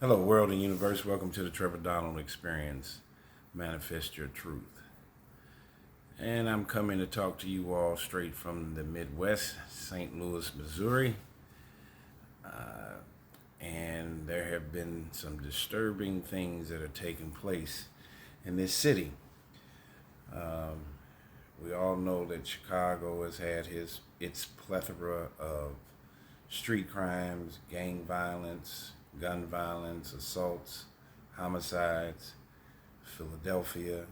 Hello, world and universe. Welcome to the Trevor Donald Experience. Manifest your truth. And I'm coming to talk to you all straight from the Midwest, St. Louis, Missouri. And there have been some disturbing things that are taking place in this city. We all know that Chicago has had its plethora of street crimes, gang violence, gun violence, assaults, homicides. Philadelphia,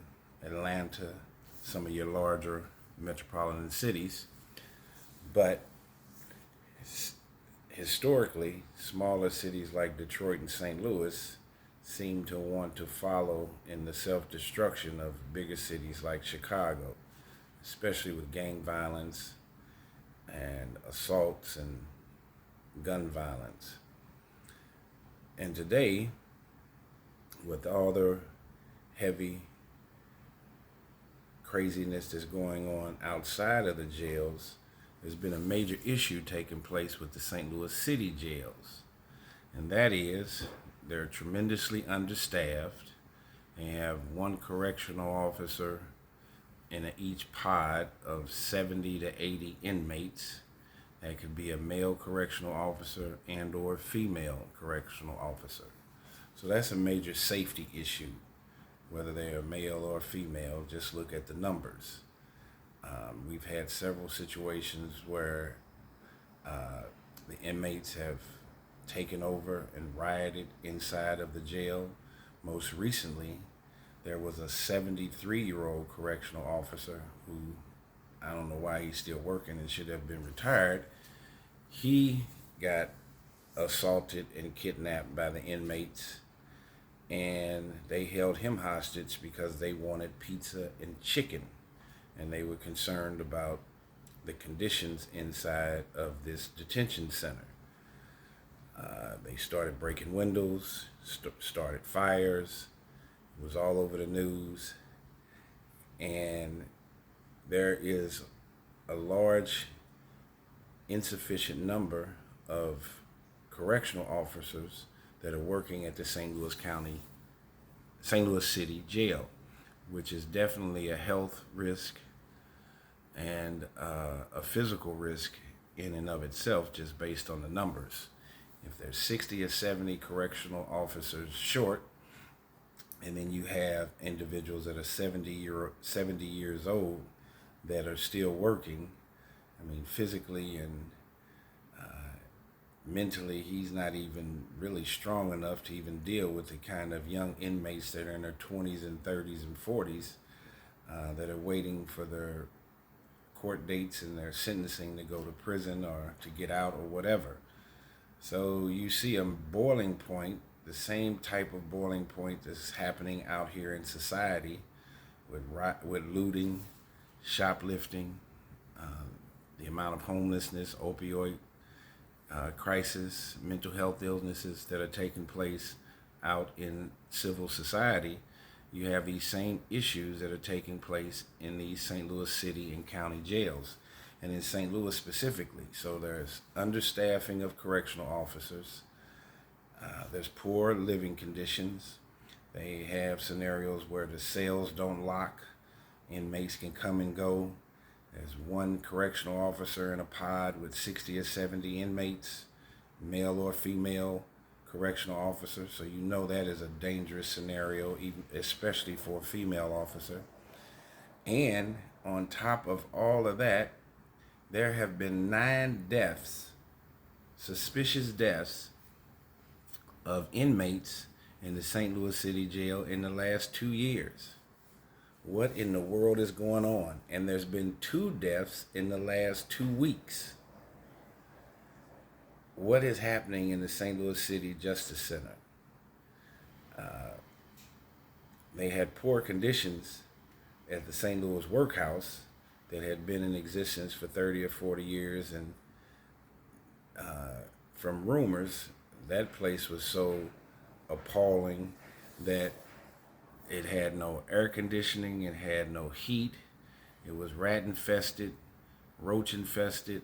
Atlanta, some of your larger metropolitan cities. But historically, smaller cities like Detroit and St. Louis seem to want to follow in the self destruction of bigger cities like Chicago, especially with gang violence and assaults and gun violence. And today, with all the heavy craziness that's going on outside of the jails, there's been a major issue taking place with the St. Louis City jails. And that is, they're tremendously understaffed. They have one correctional officer in each pod of 70 to 80 inmates. That could be a male correctional officer and or female correctional officer. So that's a major safety issue, whether they are male or female. Just look at the numbers. We've had several situations where the inmates have taken over and rioted inside of the jail. Most recently, there was a 73-year-old correctional officer who, I don't know why he's still working and should have been retired. He got assaulted and kidnapped by the inmates, and they held him hostage because they wanted pizza and chicken, and they were concerned about the conditions inside of this detention center. They started breaking windows, started fires. It was all over the news, and there is a large insufficient number of correctional officers that are working at the St. Louis City Jail, which is definitely a health risk and a physical risk in and of itself, just based on the numbers. If there's 60 or 70 correctional officers short, and then you have individuals that are 70 years old that are still working, I mean, physically and mentally, he's not even really strong enough to even deal with the kind of young inmates that are in their 20s and 30s and 40s that are waiting for their court dates and their sentencing to go to prison or to get out or whatever. So you see a boiling point, the same type of boiling point that's happening out here in society with looting, shoplifting, the amount of homelessness, opioid crisis, mental health illnesses that are taking place out in civil society. You have these same issues that are taking place in these St. Louis City and county jails, and in St. Louis specifically. So there's understaffing of correctional officers. There's poor living conditions. They have scenarios where the cells don't lock. Inmates can come and go. There's one correctional officer in a pod with 60 or 70 inmates, male or female correctional officer. So you know that is a dangerous scenario, even especially for a female officer. And on top of all of that, there have been 9 deaths, suspicious deaths of inmates in the St. Louis City Jail in the last 2 years. What in the world is going on? And there's been 2 deaths in the last 2 weeks. What is happening in the St. Louis City Justice Center? They had poor conditions at the St. Louis Workhouse that had been in existence for 30 or 40 years, and from rumors, that place was so appalling that it had no air conditioning, it had no heat, it was rat infested, roach infested,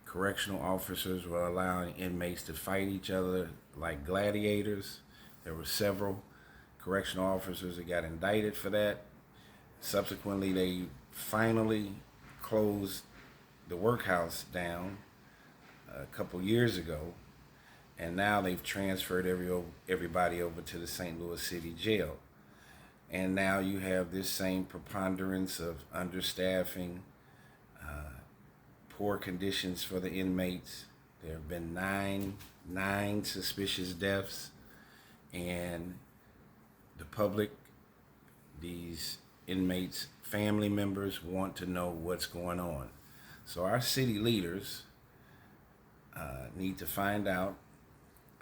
correctional officers were allowing inmates to fight each other like gladiators. There were several correctional officers that got indicted for that. Subsequently, they finally closed the workhouse down a couple years ago, and now they've transferred everybody over to the St. Louis City Jail. And now you have this same preponderance of understaffing, poor conditions for the inmates. There have been nine suspicious deaths, and the public, these inmates' family members, want to know what's going on. So our city leaders need to find out.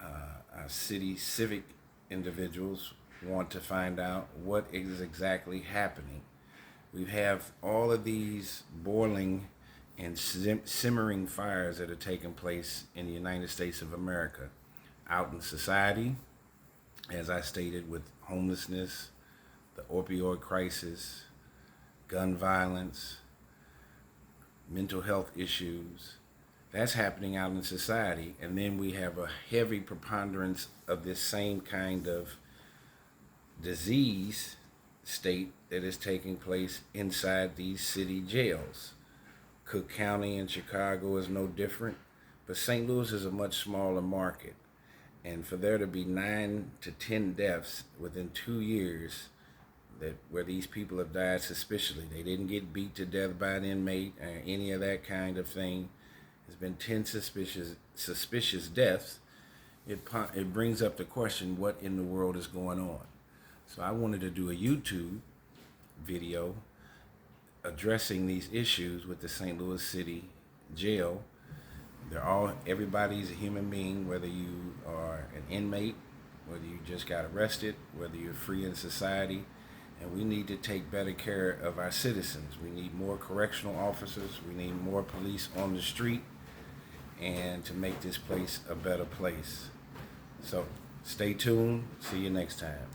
Our city civic individuals want to find out what is exactly happening. We have all of these boiling and simmering fires that are taking place in the United States of America, out in society, as I stated, with homelessness, the opioid crisis, gun violence, mental health issues. That's happening out in society. And then we have a heavy preponderance of this same kind of disease state that is taking place inside these city jails. Cook County in Chicago is no different, but St. Louis is a much smaller market. And for there to be 9 to 10 deaths within 2 years, that where these people have died suspiciously, they didn't get beat to death by an inmate or any of that kind of thing. There's been 10 suspicious deaths. It brings up the question, what in the world is going on? So I wanted to do a YouTube video addressing these issues with the St. Louis City Jail. Everybody's a human being, whether you are an inmate, whether you just got arrested, whether you're free in society, and we need to take better care of our citizens. We need more correctional officers, we need more police on the street, and to make this place a better place. So stay tuned, see you next time.